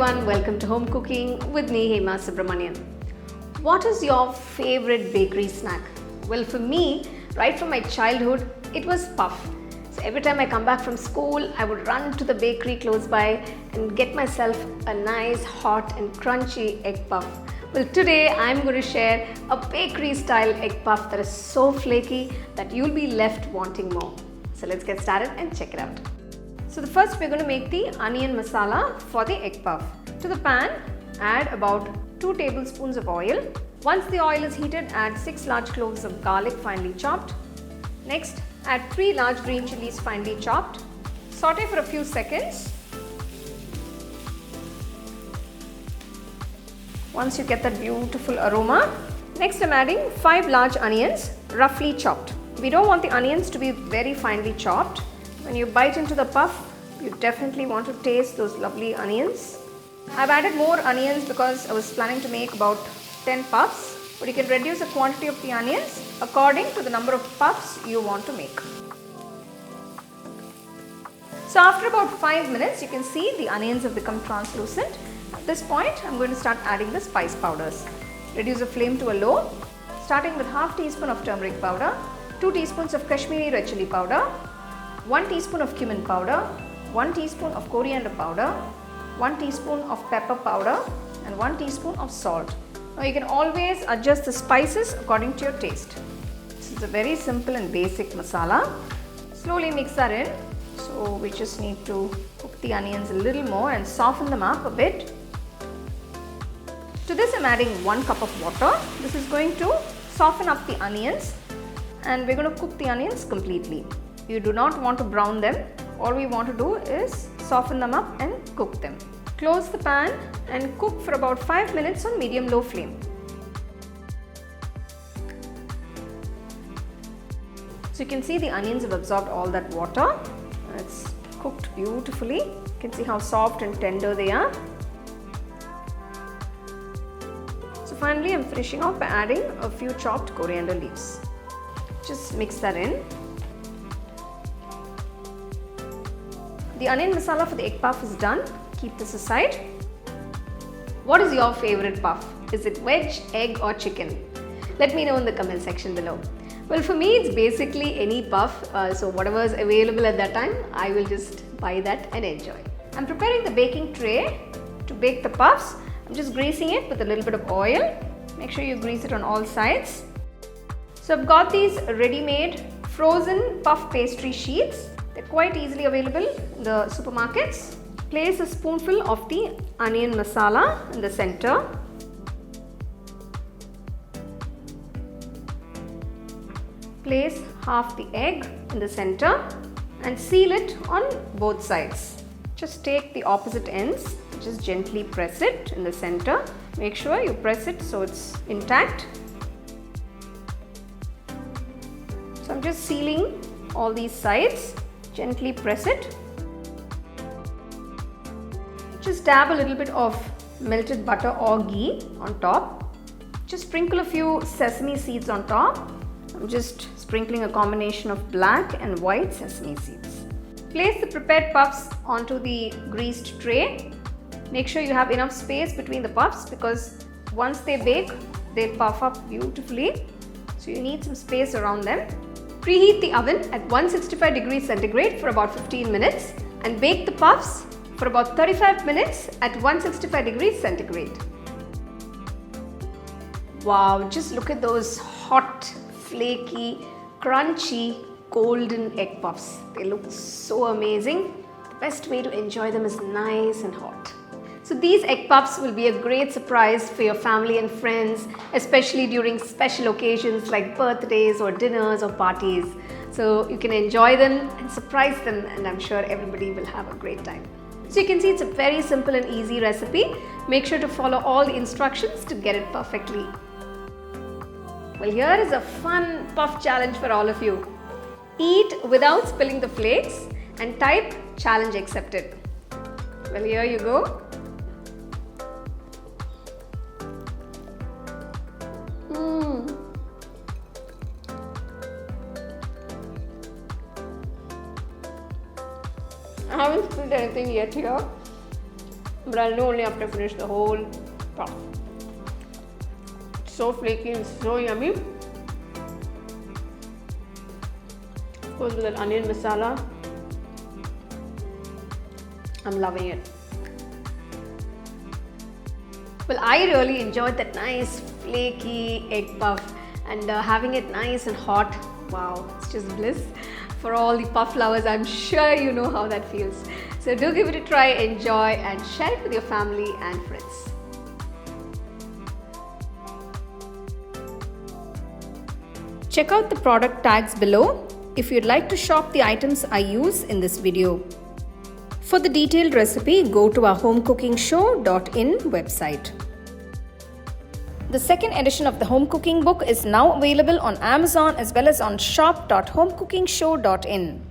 everyone, welcome to Home Cooking with me, Hema Subramanian. What is your favorite bakery snack? Well, for me, right from my childhood, it was puff. So every time I come back from school, I would run to the bakery close by and get myself a nice hot and crunchy egg puff. Well, today I'm going to share a bakery style egg puff that is so flaky that you'll be left wanting more. So let's get started and check it out. So first we're going to make the onion masala for the egg puff. To the pan, add about 2 tablespoons of oil. Once the oil is heated, add 6 large cloves of garlic finely chopped. Next, add 3 large green chilies finely chopped. Saute for a few seconds. Once you get that beautiful aroma, next I'm adding 5 large onions roughly chopped. We don't want the onions to be very finely chopped. When you bite into the puff, you definitely want to taste those lovely onions. I've added more onions because I was planning to make about 10 puffs, but you can reduce the quantity of the onions according to the number of puffs you want to make. So after about 5 minutes, you can see the onions have become translucent. At this point, I'm going to start adding the spice powders. Reduce the flame to a low, starting with half teaspoon of turmeric powder, 2 teaspoons of Kashmiri Chilli powder, 1 teaspoon of Cumin Powder, 1 teaspoon of Coriander Powder, 1 teaspoon of pepper powder and 1 teaspoon of salt. Now you can always adjust the spices according to your taste. This is a very simple and basic masala. Slowly mix that in. So we just need to cook the onions a little more and soften them up a bit. To this I'm adding 1 cup of water. This is going to soften up the onions and we're going to cook the onions completely. You do not want to brown them. All we want to do is soften them up and cook them. Close the pan and cook for about 5 minutes on medium-low flame. So you can see the onions have absorbed all that water. It's cooked beautifully. You can see how soft and tender they are. So finally I'm finishing off by adding a few chopped coriander leaves. Just mix that in. The onion masala for the egg puff is done. Keep this aside. What is your favorite puff? Is it veg, egg or chicken? Let me know in the comment section below. Well, for me it's basically any puff. So whatever is available at that time, I will just buy that and enjoy. I'm preparing the baking tray to bake the puffs. I'm just greasing it with a little bit of oil. Make sure you grease it on all sides. So I've got these ready-made frozen puff pastry sheets. They're quite easily available in the supermarkets. Place a spoonful of the onion masala in the center. Place half the egg in the center and seal it on both sides. Just take the opposite ends, just gently press it in the center. Make sure you press it so it's intact. So I'm just sealing all these sides. Gently press it. Just dab a little bit of melted butter or ghee on top. Just sprinkle a few sesame seeds on top. I'm just sprinkling a combination of black and white sesame seeds. Place the prepared puffs onto the greased tray. Make sure you have enough space between the puffs because once they bake, they'll puff up beautifully. So you need some space around them. Preheat the oven at 165 degrees centigrade for about 15 minutes and bake the puffs for about 35 minutes at 165 degrees centigrade. Wow, just look at those hot, flaky, crunchy, golden egg puffs. They look so amazing. The best way to enjoy them is nice and hot. So these egg puffs will be a great surprise for your family and friends, especially during special occasions like birthdays or dinners or parties. So you can enjoy them and surprise them, and I'm sure everybody will have a great time. So you can see it's a very simple and easy recipe. Make sure to follow all the instructions to get it perfectly. Well, here is a fun puff challenge for all of you. Eat without spilling the flakes and type challenge accepted. Well, here you go. I haven't spilled anything yet here. but I'll know only after I finish the whole puff. It's so flaky and so yummy. Of course, with that onion masala, I'm loving it. Well, I really enjoyed that nice flaky egg puff, and having it nice and hot. Wow, it's just bliss. For all the puff lovers, I'm sure you know how that feels. So do give it a try, enjoy, and share it with your family and friends. Check out the product tags below if you'd like to shop the items I use in this video. For the detailed recipe, go to our HomeCookingShow.in website. The second edition of the home cooking book is now available on Amazon as well as on shop.homecookingshow.in.